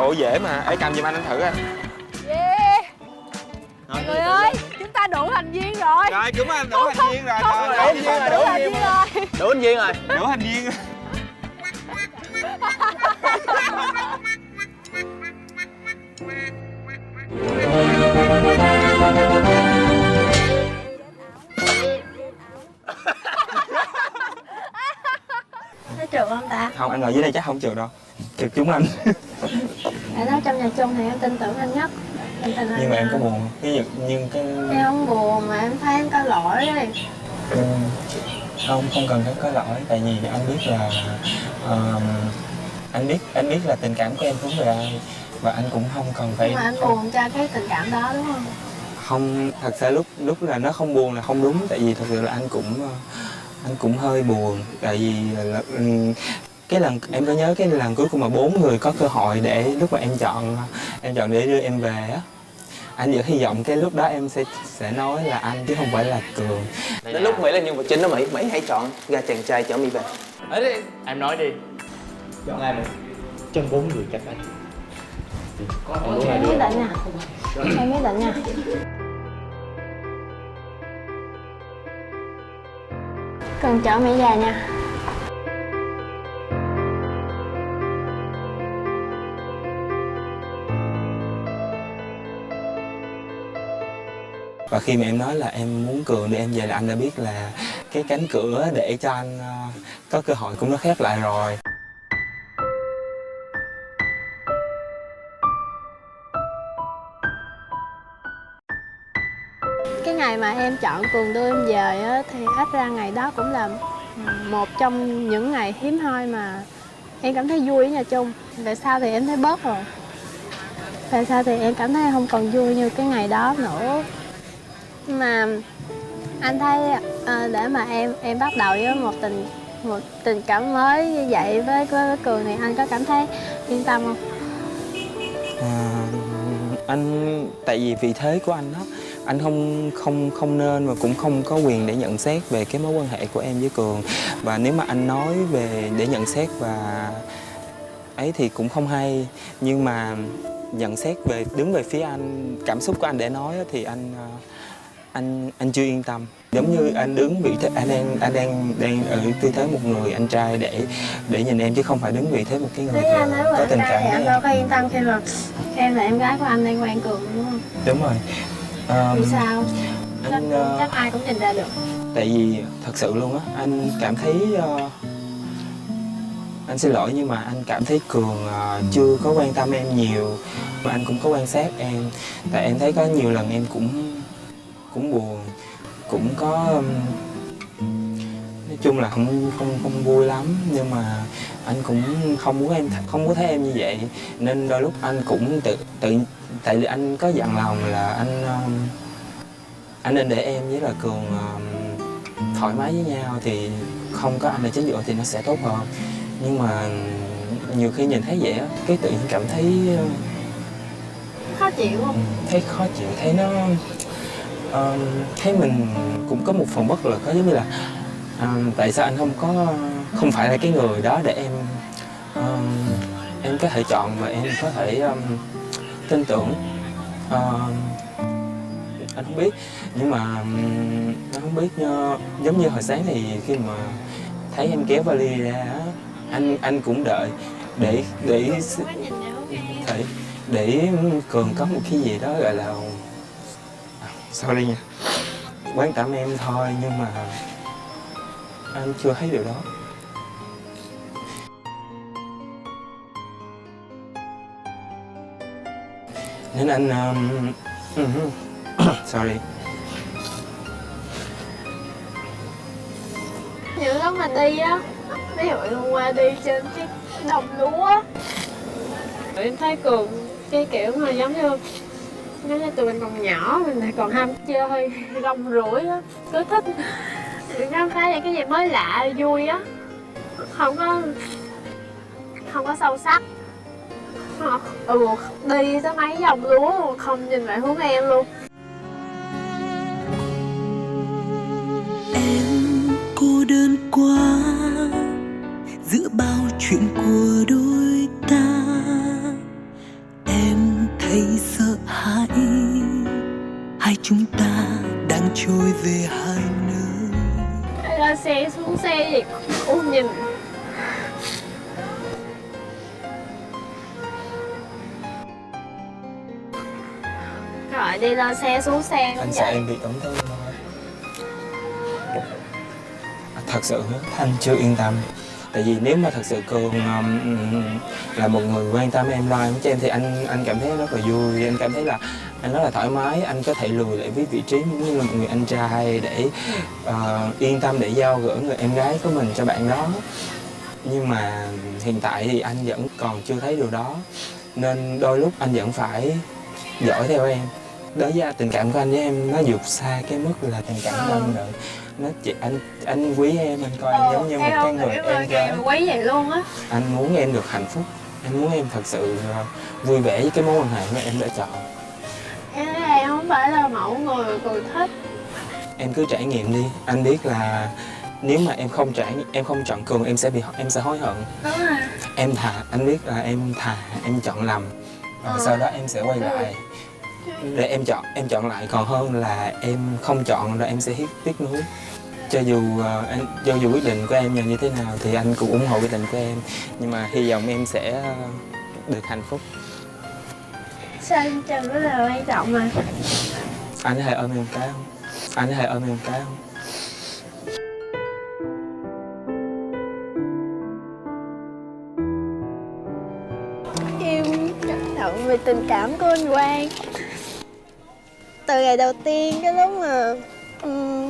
Ủa dễ mà, ê cầm giùm anh thử à. Yeah. Mọi người ơi, chúng ta đủ thành viên rồi. Rồi chúng anh đủ thành viên rồi. Đủ thành viên rồi. Đủ thành viên rồi. Đủ thành viên rồi. Nó trượt không ta? Không, anh ngồi dưới đây chắc không trượt đâu. Trượt chúng anh. Tại đó trong nhà chung thì em tin tưởng anh nhất. Em tin anh. Nhưng mà em có buồn không? Nhưng cái... Em không buồn mà em thấy em có lỗi đấy. Không cần phải có lỗi. Tại vì anh biết là anh biết là tình cảm của em hướng về ai. Và anh cũng không cần phải... Nhưng mà anh buồn cho cái tình cảm đó đúng không? Không, thật sự lúc là nó không buồn là không đúng. Tại vì thật sự là anh cũng hơi buồn. Tại vì là, cái lần em có nhớ cái lần cuối cùng mà 4 người có cơ hội để lúc mà em chọn để đưa em về á, anh vẫn hy vọng cái lúc đó em sẽ nói là anh chứ không phải là Cường. Đến lúc Mỹ là nhân vật chính đó, Mỹ hãy chọn ra chàng trai chở My về. Ở đi. Em nói đi. Chọn ai vậy? Trong 4 người các anh. Em quyết định nha. Em quyết định nha. Cần chở Mỹ về nha. Và khi mà em nói là em muốn Cường để em về là anh đã biết là cái cánh cửa để cho anh có cơ hội cũng đã khép lại rồi. Cái ngày mà em chọn Cường đưa em về á, thì ít ra ngày đó cũng là một trong những ngày hiếm hoi mà em cảm thấy vui ở nhà chung. Về sau thì em thấy bớt rồi. Về sau thì em cảm thấy không còn vui như cái ngày đó nữa. Nhưng mà anh thấy để mà em bắt đầu với một tình cảm mới như vậy với Cường thì anh có cảm thấy yên tâm không? Anh tại vì vị thế của anh đó, anh không nên và cũng không có quyền để nhận xét về cái mối quan hệ của em với Cường. Và nếu mà anh nói về để nhận xét và ấy thì cũng không hay. Nhưng mà nhận xét về đứng về phía anh, cảm xúc của anh để nói thì anh chưa yên tâm. Giống như anh đứng vị thế, anh đang ở tư thế một người anh trai để nhìn em chứ không phải đứng vị thế một cái người có tình cảm với em. em. Đâu có yên tâm khi mà em là em gái của anh đang quen Cường đúng không? Đúng rồi. Vì sao? Anh, chắc ai cũng nhìn ra được. Tại vì thật sự luôn á, anh cảm thấy anh xin lỗi nhưng mà anh cảm thấy Cường chưa có quan tâm em nhiều. Và anh cũng có quan sát em. Tại em thấy có nhiều lần em cũng buồn, cũng có nói chung là không vui lắm. Nhưng mà anh cũng không muốn thấy em như vậy. Nên đôi lúc anh cũng tại vì anh có dặn lòng là anh nên để em với là Cường thoải mái với nhau, thì không có anh ở chính giữa thì nó sẽ tốt hơn. Nhưng mà nhiều khi nhìn thấy vậy á, cái tự nhiên cảm thấy Khó chịu không? Thấy khó chịu, thấy nó thấy mình cũng có một phần bất lực đó, giống như là tại sao anh không phải là cái người đó để em có thể chọn và em có thể tin tưởng. Anh không biết, nhưng mà anh không biết, giống như hồi sáng thì khi mà thấy em kéo vali ra á, anh cũng đợi để Cường có một cái gì đó gọi là sorry nha, quan tâm em thôi. Nhưng mà anh chưa thấy điều đó. Nên anh sorry. Nhiều lúc mà đi á, ví dụ hôm qua đi trên cái đồng lúa á, em thấy Cường cái kiểu mà giống như tụi mình còn nhỏ, mình lại còn ham chơi rong ruổi á, cứ thích khám phá những cái gì mới lạ vui á, không có sâu sắc. Đi tới mấy vòng lúa không nhìn lại hướng em luôn. Em cô đơn quá giữa bao chuyện của đôi ta, trôi về hai nơi. Ra xe xuống xe gì cũng nhìn. Rồi đi ra xe xuống xe. Anh sợ em bị tổn thương thôi. Thật sự anh chưa yên tâm. Tại vì nếu mà thật sự Cường là một người quan tâm em, lo em cho em thì anh cảm thấy rất là vui. Anh cảm thấy là anh rất là thoải mái. Anh có thể lùi lại với vị trí như là một người anh trai để yên tâm để giao gỡ người em gái của mình cho bạn đó. Nhưng mà hiện tại thì anh vẫn còn chưa thấy điều đó, nên đôi lúc anh vẫn phải dõi theo em. Đối với tình cảm của anh với em nó vượt xa cái mức là tình cảm của anh rồi. Nó chỉ anh quý em, anh coi em giống như một cái người em gái. Quý vậy luôn á. Anh muốn em được hạnh phúc, anh muốn em thật sự vui vẻ với cái mối quan hệ mà em đã chọn. Em không phải là mẫu người Cường thích. Em cứ trải nghiệm đi, anh biết là nếu mà em không chọn Cường em sẽ hối hận. Đúng rồi. Anh biết là em chọn lầm, rồi sau đó em sẽ quay lại để em chọn lại, còn hơn là em không chọn rồi em sẽ tiếc nuối. Cho dù quyết định của em là như thế nào thì anh cũng ủng hộ quyết định của em, nhưng mà hy vọng em sẽ được hạnh phúc. Sao anh Trần có là quan trọng mà. Anh có thể ôm em cái không? Anh có thể ôm em cái không? Em cảm động về tình cảm của anh Quang. Từ ngày đầu tiên cái lúc mà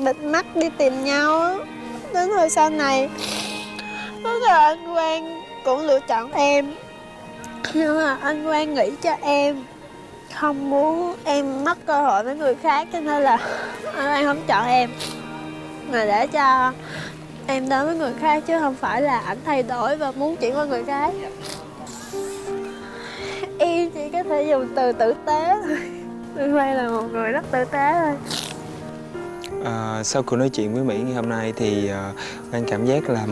bịt mắt đi tìm nhau á, đến hồi sau này lúc là anh Quang cũng lựa chọn em, nhưng mà anh Quang nghĩ cho em, không muốn em mất cơ hội với người khác, cho nên là anh Quang không chọn em mà để cho em đến với người khác, chứ không phải là ảnh thay đổi và muốn chuyển qua người khác. Em chỉ có thể dùng từ tử tế thôi. Anh Quang là một người rất tử tế thôi. Sau cuộc nói chuyện với Mỹ ngày hôm nay thì anh cảm giác là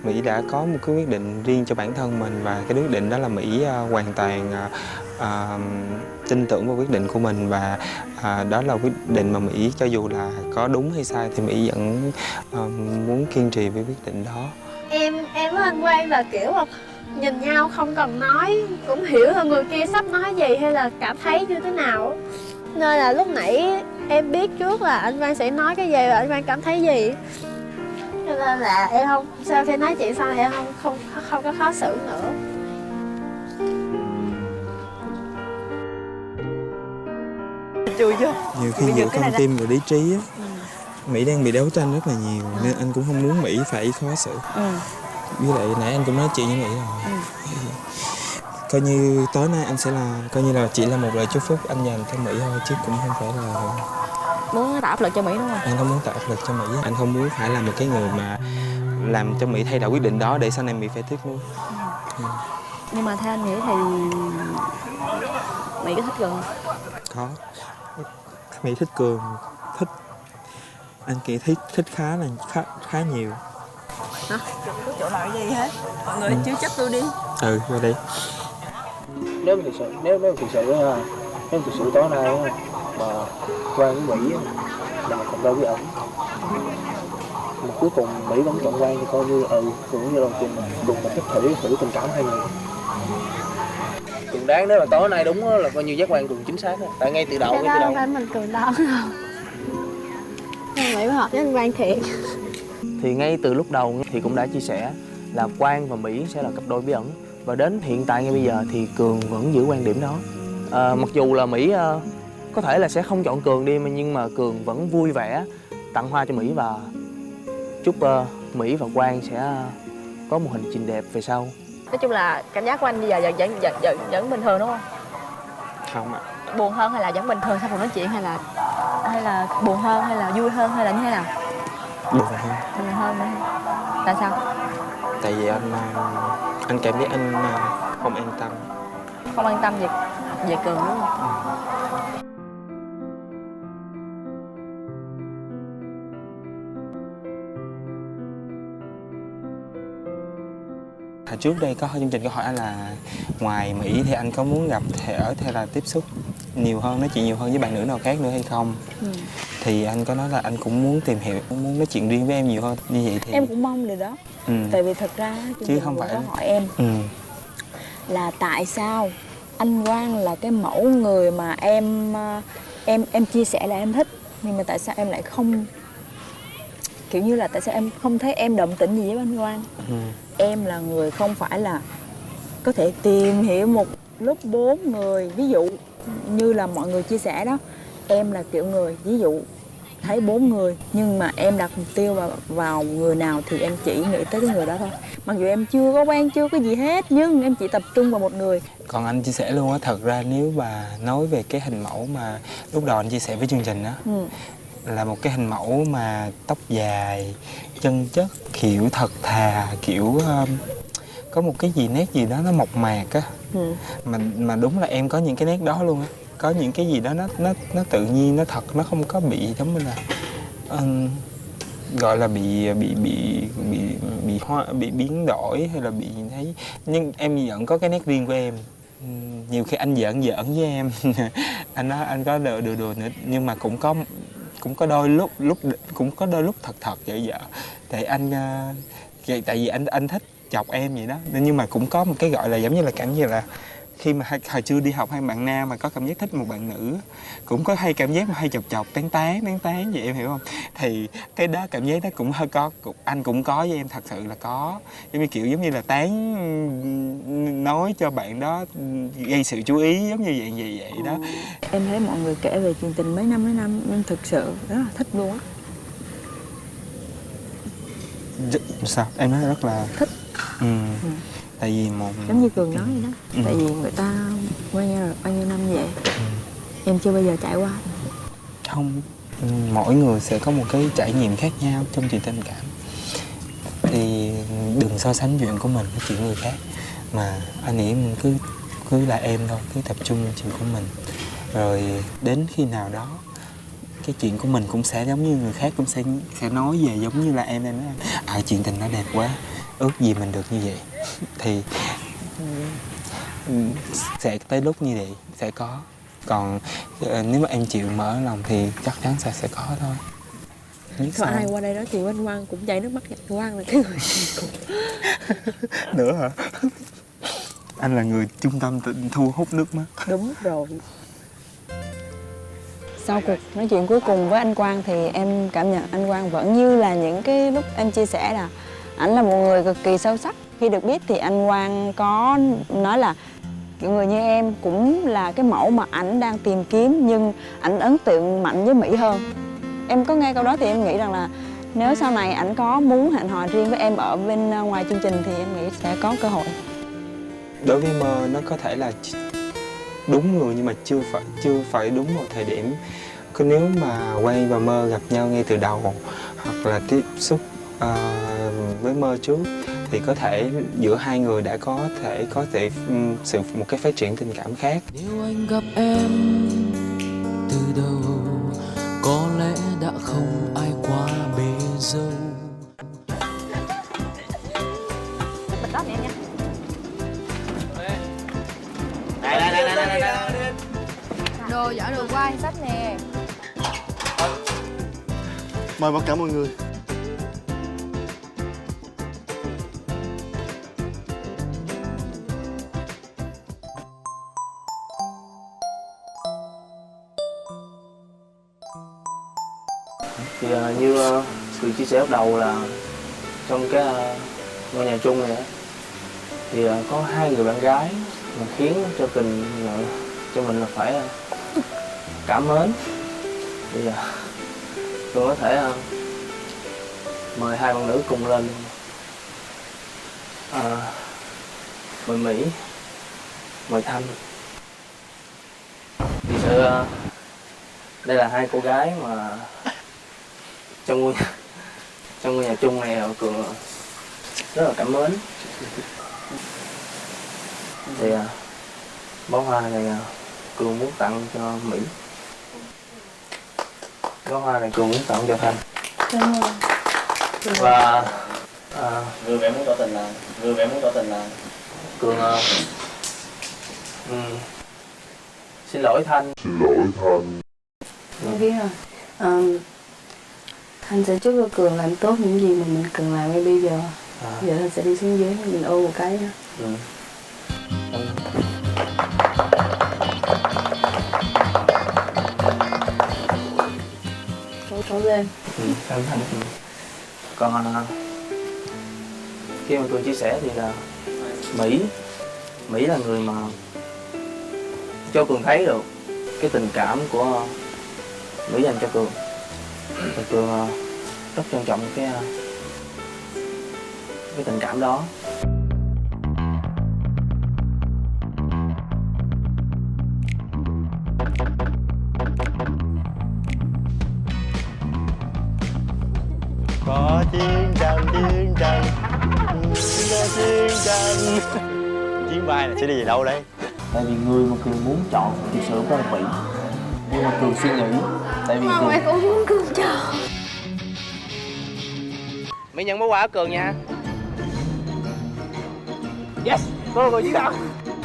Mỹ đã có một cái quyết định riêng cho bản thân mình, và cái quyết định đó là Mỹ hoàn toàn tin tưởng vào quyết định của mình, và đó là quyết định mà Mỹ cho dù là có đúng hay sai thì Mỹ vẫn muốn kiên trì với quyết định đó. Em với anh Quang là kiểu nhìn nhau không cần nói cũng hiểu là người kia sắp nói gì hay là cảm thấy như thế nào, nên là lúc nãy em biết trước là anh Quang sẽ nói cái gì và anh Quang cảm thấy gì, cho nên là em không, sau khi nói chuyện xong thì em không có khó xử nữa. Chui chưa? Nhiều khi giữa con tim và lý trí á, Mỹ đang bị đấu tranh rất là nhiều, nên anh cũng không muốn Mỹ phải khó xử. Với lại nãy anh cũng nói chuyện với Mỹ rồi. Coi như tối nay anh sẽ coi như là chỉ là một lời chúc phúc anh dành cho Mỹ thôi, chứ cũng không phải là Muốn tạo áp lực cho Mỹ đúng không? anh không muốn tạo áp lực cho Mỹ. Anh không muốn phải là một cái người mà làm cho Mỹ thay đổi quyết định đó để sau này Mỹ phải tiếc nuối. Nhưng mà theo anh nghĩ thì Mỹ có thích Cường không? Có. Mỹ thích Cường, thích. Anh nghĩ thích khá nhiều. Hả? Đừng có chỗ nào gì hết. Mọi người chưa chấp tôi đi. Qua đây. Nếu mà thực sự tối nay á, mà Quang với Mỹ á, là một cặp đôi bí ẩn, mà cuối cùng Mỹ vẫn chọn Quang thì coi như cũng như lần cùng mà thích thử tình cảm hai người. Cường đáng, nếu mà tối nay đúng á, là coi như giác quan Cường chính xác á. Tại ngay từ đầu. Cái đó không phải mình Cường đoán đâu. Mỹ hợp với anh Quang thiệt. Thì ngay từ lúc đầu thì cũng đã chia sẻ là Quang và Mỹ sẽ là cặp đôi bí ẩn, và đến hiện tại ngay bây giờ thì Cường vẫn giữ quan điểm đó. Mặc dù là Mỹ có thể là sẽ không chọn Cường đi, nhưng mà Cường vẫn vui vẻ tặng hoa cho Mỹ và chúc Mỹ và Quang sẽ có một hành trình đẹp về sau. Nói chung là cảm giác của anh bây giờ vẫn bình thường đúng không? Không ạ. Buồn hơn hay là vẫn bình thường sau cuộc nói chuyện, hay là buồn hơn hay là vui hơn hay là như thế nào? Buồn hơn. Buồn hơn nữa. Tại sao? Tại vì anh cảm thấy anh không an tâm. Không an tâm về Cường đúng không? trước đây có chương trình có hỏi anh là ngoài Mỹ thì anh có muốn gặp hay là tiếp xúc nhiều hơn, nói chuyện nhiều hơn với bạn nữ nào khác nữa hay không? Thì anh có nói là anh cũng muốn tìm hiểu, cũng muốn nói chuyện riêng với em nhiều hơn. Như vậy thì Em cũng mong điều đó. Tại vì thật ra chứ không phải có hỏi em là tại sao anh Quang là cái mẫu người mà em chia sẻ là em thích, nhưng mà tại sao em lại không, kiểu như là tại sao em không thấy em động tình gì với anh Quang? Em là người không phải là có thể tìm hiểu một lúc 4 người, ví dụ như là mọi người chia sẻ đó. Em là kiểu người ví dụ thấy 4 người nhưng mà em đặt mục tiêu vào người nào thì em chỉ nghĩ tới cái người đó thôi. Mặc dù em chưa có quen, chưa có gì hết, nhưng em chỉ tập trung vào một người. Còn anh chia sẻ luôn á, thật ra nếu mà nói về cái hình mẫu mà lúc đầu anh chia sẻ với chương trình á, là một cái hình mẫu mà tóc dài, chân chất, kiểu thật thà, kiểu có một cái gì nét gì đó nó mộc mạc á. Mà đúng là em có những cái nét đó luôn á. Có những cái gì đó nó tự nhiên, nó thật, nó không có bị giống như là gọi là bị biến đổi hay là bị thấy. Nhưng em vẫn có cái nét riêng của em. Nhiều khi anh giỡn với em anh nói anh có đùa nữa, nhưng mà cũng có đôi lúc cũng có đôi lúc thật vậy. Tại vì anh thích chọc em vậy đó, nhưng mà cũng có một cái gọi là giống như là cảm như là khi mà hồi chưa đi học, hai bạn nam mà có cảm giác thích một bạn nữ cũng có hay cảm giác mà hay chọc tán vậy, em hiểu không? Thì cái đó cảm giác đó cũng hơi có, anh cũng có với em, thật sự là có, giống như kiểu giống như là tán, nói cho bạn đó gây sự chú ý, giống như vậy đó. Em thấy mọi người kể về chương trình mấy năm em thực sự rất là thích luôn á. Sao em nói rất là thích. Tại vì một giống như Cường nói vậy đó. Tại vì người ta quen nhau rồi bao nhiêu năm vậy, em chưa bao giờ trải qua. Không, mỗi người sẽ có một cái trải nghiệm khác nhau trong chuyện tình cảm. Thì đừng so sánh chuyện của mình với chuyện người khác, mà anh nghĩ mình cứ là em thôi, cứ tập trung vào chuyện của mình. Rồi đến khi nào đó cái chuyện của mình cũng sẽ giống như người khác, cũng sẽ nói về giống như là em nói chuyện tình nó đẹp quá, ước gì mình được như vậy. Thì sẽ tới lúc như vậy sẽ có. Còn nếu mà em chịu mở lòng thì chắc chắn sẽ có thôi. Có ai qua đây nói chuyện với anh Quang cũng chảy nước mắt. Anh Quang là cái người nữa hả? Anh là người trung tâm thu hút nước mắt. Đúng rồi. Sau cuộc nói chuyện cuối cùng với anh Quang thì em cảm nhận anh Quang vẫn như là những cái lúc em chia sẻ, là ảnh là một người cực kỳ sâu sắc. Khi được biết thì anh Quang có nói là kiểu người như em cũng là cái mẫu mà ảnh đang tìm kiếm, nhưng ảnh ấn tượng mạnh với Mỹ hơn. Em có nghe câu đó thì em nghĩ rằng là nếu sau này ảnh có muốn hẹn hò riêng với em ở bên ngoài chương trình thì em nghĩ sẽ có cơ hội. Đối với Mơ, nó có thể là đúng người nhưng mà chưa phải đúng một thời điểm. Cứ nếu mà Quang và Mơ gặp nhau ngay từ đầu, hoặc là tiếp xúc với Mơ trước, thì có thể giữa hai người đã có thể một cái phát triển tình cảm khác. Nếu anh gặp em từ đầu, có lẽ đã không ai qua bề dâu. Bịch đó nè em nha. Đây. Đồ giỏ đồ quay sách nè. Mời tất cả mọi người. Thì như sự chia sẻ lúc đầu là trong cái ngôi nhà chung này thì có hai người bạn gái mà khiến cho mình là phải cảm mến. Bây giờ tôi có thể mời hai bạn nữ cùng lên, mời Mỹ, mời Thanh. Thì sự đây là hai cô gái mà trong ngôi nhà chung này Cường rất là cảm mến. Thì bó hoa này Cường muốn tặng cho Mỹ, bó hoa này Cường muốn tặng cho Thanh. Và người mẹ muốn tỏ tình là Người mà em muốn tỏ tình là Cường xin lỗi Thanh. Em biết rồi. Thanh sẽ chúc cho Cường làm tốt những gì mà mình cần làm ngay bây giờ. Giờ Thanh sẽ đi xuống dưới, mình ôm một cái nha. Cố lên. Thanh. Còn khi mà Cường chia sẻ thì là Mỹ là người mà cho Cường thấy được cái tình cảm của Mỹ dành cho Cường. Và Cường rất trân trọng cái tình cảm đó. Có chiến tranh chuyến bay này sẽ đi về đâu đây? Tại vì người mà Cường muốn chọn thực sự không phải là Mỹ, nhưng mà Cường suy nghĩ. Tại vì Cường... Mẹ cũng muốn Cường chọn. Mỹ nhận món quà của Cường nha. Yes, cô Cường chiến thắng.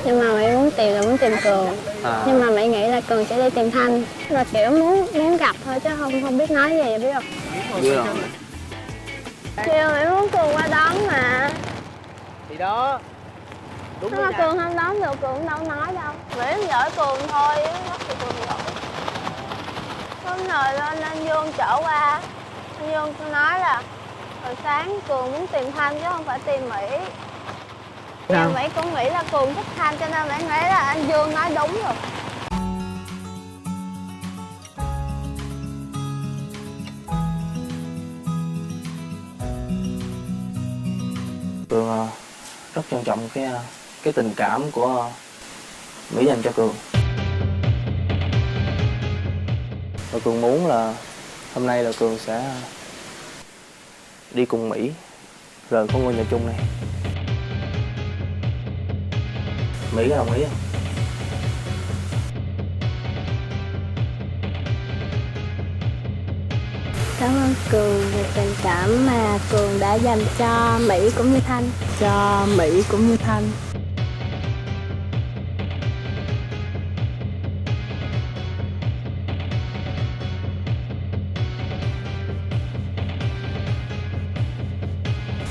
Nhưng mà mẹ muốn tìm Cường. Nhưng mà mẹ nghĩ là Cường sẽ đi tìm Thanh. Mà kiểu muốn gặp thôi chứ không biết nói gì, biết không? Biết rồi. Chiều mẹ muốn Cường qua đón mà. Thì đó. Đúng nhưng mà Cường không đón được, Cường đâu nói đâu. Mẹ em giỏi Cường thôi, mất thì Cường giỏi. Hôm rồi lên anh Dương chở qua. Anh Dương tôi nói là hồi sáng Cường muốn tìm Thanh chứ không phải tìm Mỹ. Nhưng Mỹ cũng nghĩ là Cường thích Thanh cho nên Mỹ nghĩ là anh Dương nói đúng rồi. Cường rất trân trọng cái tình cảm của Mỹ dành cho Cường. Và Cường muốn là hôm nay là Cường sẽ đi cùng Mỹ rời khỏi ngôi nhà chung này. Mỹ có đồng ý không? Cảm ơn Cường về tình cảm mà Cường đã dành cho Mỹ cũng như Thanh. Cho Mỹ cũng như Thanh.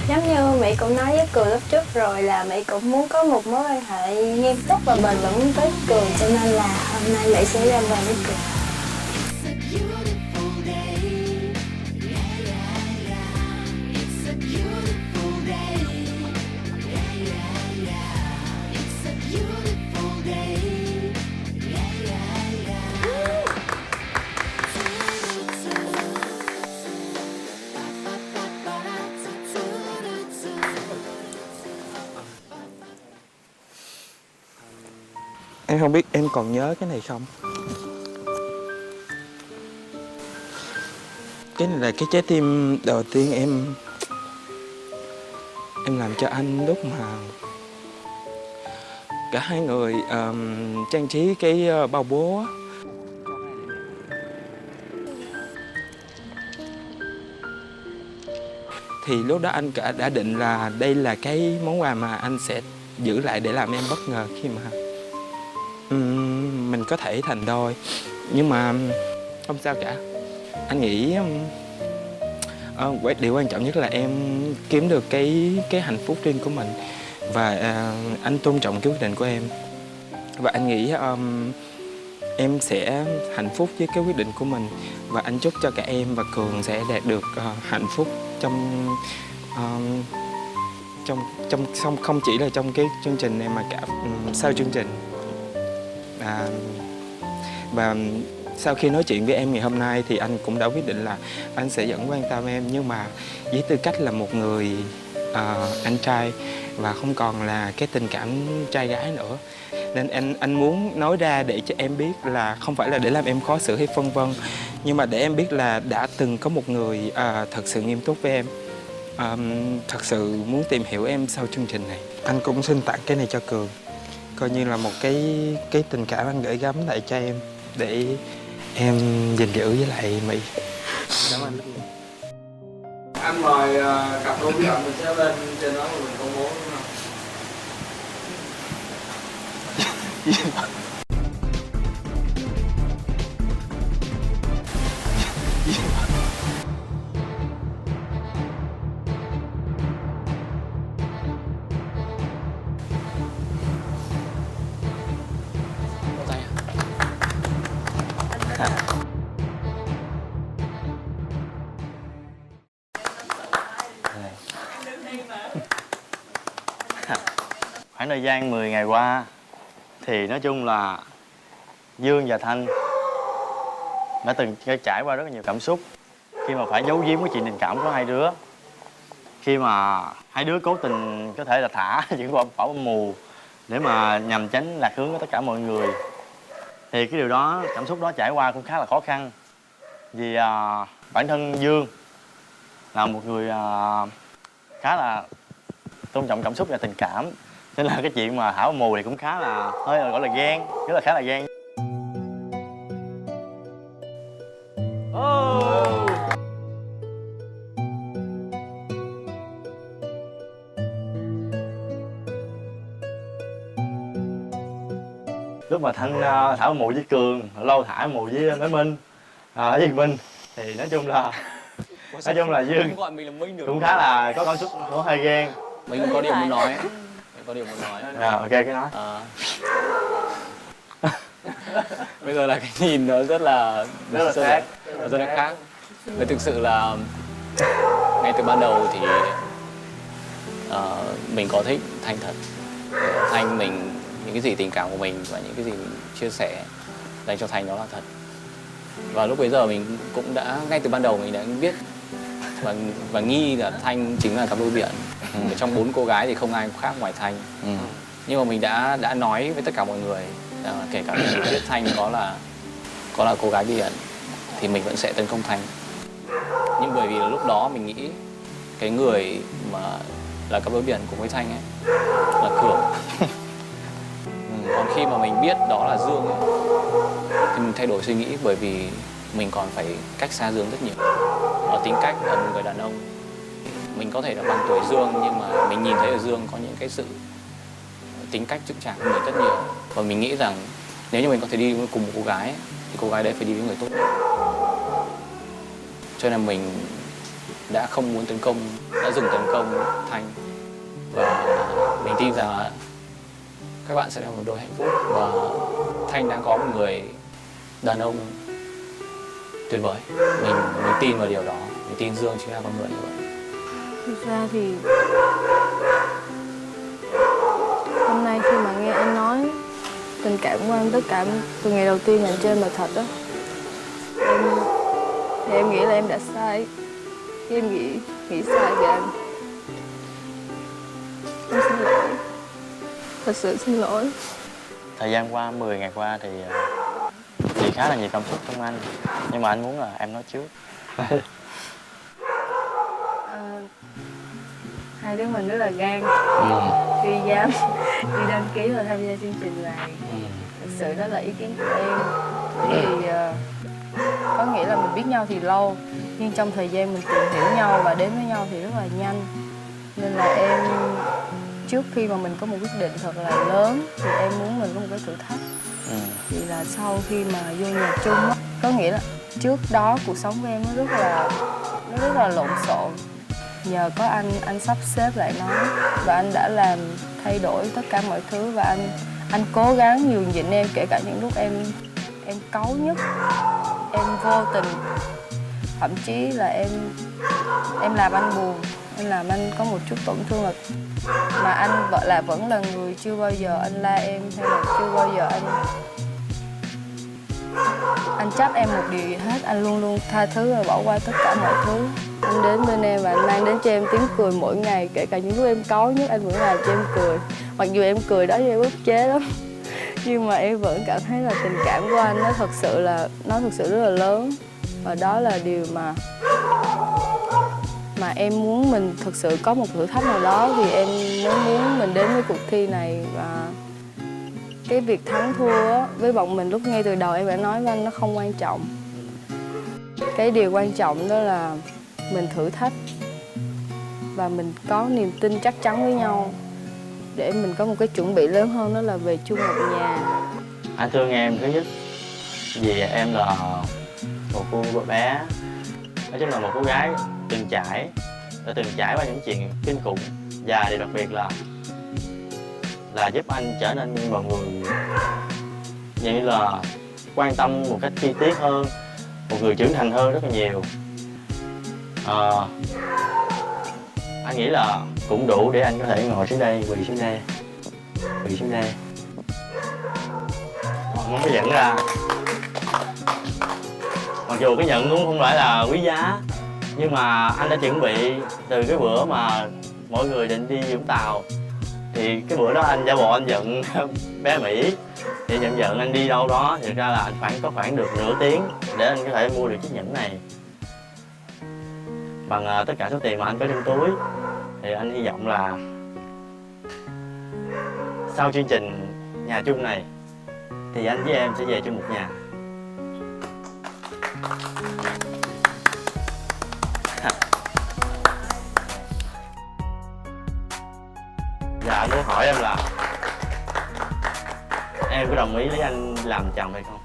Giống như Mỹ cũng nói với Cường lúc trước rồi là Mỹ cũng muốn có một mối quan hệ nghiêm túc và bền vững với Cường, cho nên là hôm nay Mỹ sẽ ra về với Cường. Em không biết em còn nhớ cái này không? Cái này là cái trái tim đầu tiên em làm cho anh lúc mà cả hai người trang trí cái bao bố á. Thì lúc đó anh cả đã định là đây là cái món quà mà anh sẽ giữ lại để làm em bất ngờ khi mà mình có thể thành đôi. Nhưng mà không sao cả. Anh nghĩ điều quan trọng nhất là em kiếm được cái hạnh phúc riêng của mình. Và anh tôn trọng cái quyết định của em. Và anh nghĩ em sẽ hạnh phúc với cái quyết định của mình. Và anh chúc cho cả em và Cường sẽ đạt được hạnh phúc trong không chỉ là trong cái chương trình này mà cả sau chương trình. Và sau khi nói chuyện với em ngày hôm nay thì anh cũng đã quyết định là anh sẽ vẫn quan tâm em, nhưng mà với tư cách là một người anh trai và không còn là cái tình cảm trai gái nữa. Nên anh muốn nói ra để cho em biết là không phải là để làm em khó xử hay phân vân, nhưng mà để em biết là đã từng có một người thật sự nghiêm túc với em, thật sự muốn tìm hiểu em sau chương trình này. Anh cũng xin tặng cái này cho Cường, coi như là một cái tình cảm anh gửi gắm lại cho em để em gìn giữ với lại Mỹ. Cảm ơn anh. Anh mời cặp đôi bí ẩn mình sẽ lên trên đó mình công bố. Khoảng thời gian 10 ngày qua thì nói chung là Dương và Thanh đã từng trải qua rất là nhiều cảm xúc khi mà phải giấu giếm cái chuyện tình cảm của hai đứa, khi mà hai đứa cố tình có thể là thả những quả bom mù để mà nhằm tránh lạc hướng của tất cả mọi người. Thì cái điều đó, cảm xúc đó trải qua cũng khá là khó khăn, vì bản thân Dương là một người khá là tôn trọng cảm xúc và tình cảm, nên là cái chuyện mà thả bom mù thì cũng khá là hơi gọi là ghen, rất là khá là ghen. Lúc mà Thanh thả bom mù với Cường, lâu thả bom mù với Bé Minh, với Minh, thì nói chung là Dương gọi mình là Minh được cũng khá là có cảm xúc, có hơi ghen. Mình có điều muốn nói. Ok, cái nói. Bây giờ là cái nhìn nó rất là khác. Rất là khác. Và thực sự là ngay từ ban đầu thì mình có thích Thanh thật. Thanh mình, những cái gì tình cảm của mình và những cái gì mình chia sẻ dành cho Thanh đó là thật. Và lúc bấy giờ mình cũng đã, ngay từ ban đầu mình đã biết và nghi là Thanh chính là cặp đôi biển. Trong 4 cô gái thì không ai khác ngoài Thanh. Nhưng mà mình đã nói với tất cả mọi người rằng là kể cả mình biết Thanh có là cô gái biển thì mình vẫn sẽ tấn công Thanh. Nhưng bởi vì là lúc đó mình nghĩ cái người mà là cặp đôi biển cùng với Thanh ấy là Cường. Còn khi mà mình biết đó là Dương ấy, thì mình thay đổi suy nghĩ, bởi vì mình còn phải cách xa Dương rất nhiều. Ở tính cách, ở một người đàn ông, mình có thể là bằng tuổi Dương, nhưng mà mình nhìn thấy ở Dương có những cái sự tính cách chững chạc hơn mình rất nhiều. Và mình nghĩ rằng nếu như mình có thể đi cùng một cô gái ấy, thì cô gái đấy phải đi với người tốt. Cho nên mình đã không muốn đã dừng tấn công Thanh. Và mình tin rằng là các bạn sẽ là một đôi hạnh phúc, và Thanh đã có một người đàn ông tuyệt vời. Mình tin vào điều đó, mình tin Dương chính là con người như vậy. Thực ra thì hôm nay khi mà nghe anh nói tình cảm của anh tất cả từ ngày đầu tiên dành cho em là thật đó, thì em nghĩ là em đã sai. Khi em nghĩ sai về anh, em xin lỗi, thật sự xin lỗi. Thời gian qua, 10 ngày qua thì khá là nhiều cảm xúc trong anh, nhưng mà anh muốn là em nói trước. Hai đứa mình rất là gan khi dám đi đăng ký và tham gia chương trình này. Thật sự đó là ý kiến của em. Thì có nghĩa là mình biết nhau thì lâu, nhưng trong thời gian mình tìm hiểu nhau và đến với nhau thì rất là nhanh. Nên là em, trước khi mà mình có một quyết định thật là lớn thì em muốn mình có một cái thử thách. Thì là sau khi mà vô nhà chung á, có nghĩa là trước đó cuộc sống của em nó rất là lộn xộn. Nhờ có anh sắp xếp lại nó, và anh đã làm thay đổi tất cả mọi thứ, và anh cố gắng nhường nhịn em, kể cả những lúc em cáu nhất, em vô tình, thậm chí là em làm anh buồn, em làm anh có một chút tổn thương, mà anh vẫn là người chưa bao giờ anh la em, hay là chưa bao giờ anh trách em một điều gì hết. Anh luôn luôn tha thứ và bỏ qua tất cả mọi thứ. Anh đến bên em và anh mang đến cho em tiếng cười mỗi ngày, kể cả những lúc em cáu nhất anh vẫn làm cho em cười. Mặc dù em cười đó em ức chế lắm, nhưng mà em vẫn cảm thấy là tình cảm của anh nó thật sự rất là lớn. Và đó là điều mà em muốn mình thực sự có một thử thách nào đó, thì em mới muốn mình đến với cuộc thi này. Và cái việc thắng thua á, với bọn mình lúc ngay từ đầu em đã nói với anh nó không quan trọng. Cái điều quan trọng đó là mình thử thách và mình có niềm tin chắc chắn với nhau. để mình có một cái chuẩn bị lớn hơn, đó là về chung một nhà. Anh thương em thứ nhất vì em là một cô bé, nói chung là một cô gái đã từng trải qua những chuyện kinh khủng, và điều đặc biệt là giúp anh trở nên một người như là quan tâm một cách chi tiết hơn, một người trưởng thành hơn rất là nhiều. Anh nghĩ là cũng đủ để anh có thể ngồi xuống đây, quỳ xuống đây, không có nhận ra. Mặc dù cái nhận cũng không phải là quý giá, nhưng mà anh đã chuẩn bị từ cái bữa mà mọi người định đi Vũng Tàu. Thì cái bữa đó anh giả bộ anh giận bé Mỹ, thì giận anh đi đâu đó, thì ra là anh có khoảng được nửa tiếng để anh có thể mua được chiếc nhẫn này bằng tất cả số tiền mà anh có trong túi. Thì anh hy vọng là sau chương trình nhà chung này thì anh với em sẽ về chung một nhà. Dạ, anh muốn hỏi em là em có đồng ý lấy anh làm chồng hay không?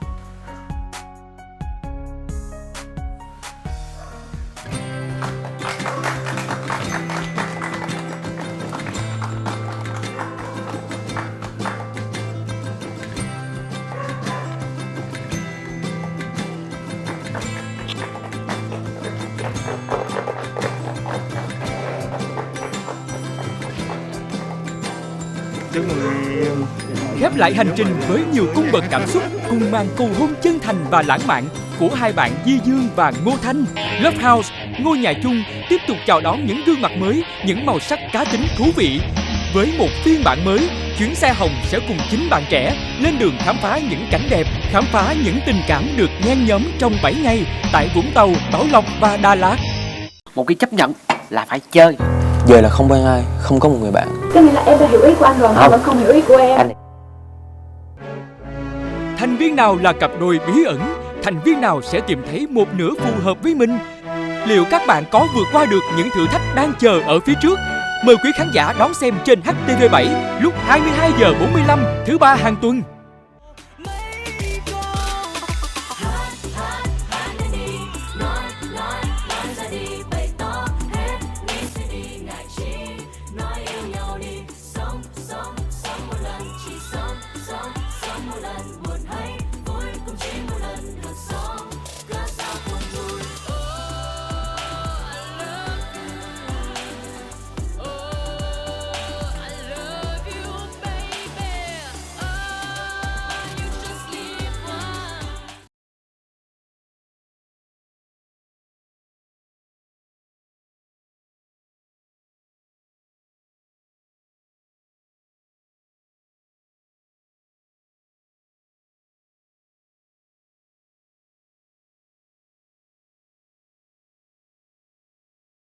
Khép lại hành trình với nhiều cung bậc cảm xúc cùng màn cầu hôn chân thành và lãng mạn của hai bạn Di Dương và Ngô Thanh. Love House, ngôi nhà chung tiếp tục chào đón những gương mặt mới, những màu sắc cá tính thú vị. Với một phiên bản mới, chuyến xe hồng sẽ cùng chính bạn trẻ lên đường khám phá những cảnh đẹp, khám phá những tình cảm được nhen nhóm trong 7 ngày tại Vũng Tàu, Bảo Lộc và Đà Lạt. Một cái chấp nhận là phải chơi. Giờ là không quen ai, không có một người bạn. Có nghĩa là em đã hiểu ý của anh rồi, anh vẫn không hiểu ý của em. Thành viên nào là cặp đôi bí ẩn? Thành viên nào sẽ tìm thấy một nửa phù hợp với mình? Liệu các bạn có vượt qua được những thử thách đang chờ ở phía trước? Mời quý khán giả đón xem trên HTV7 lúc 22h45 thứ ba hàng tuần.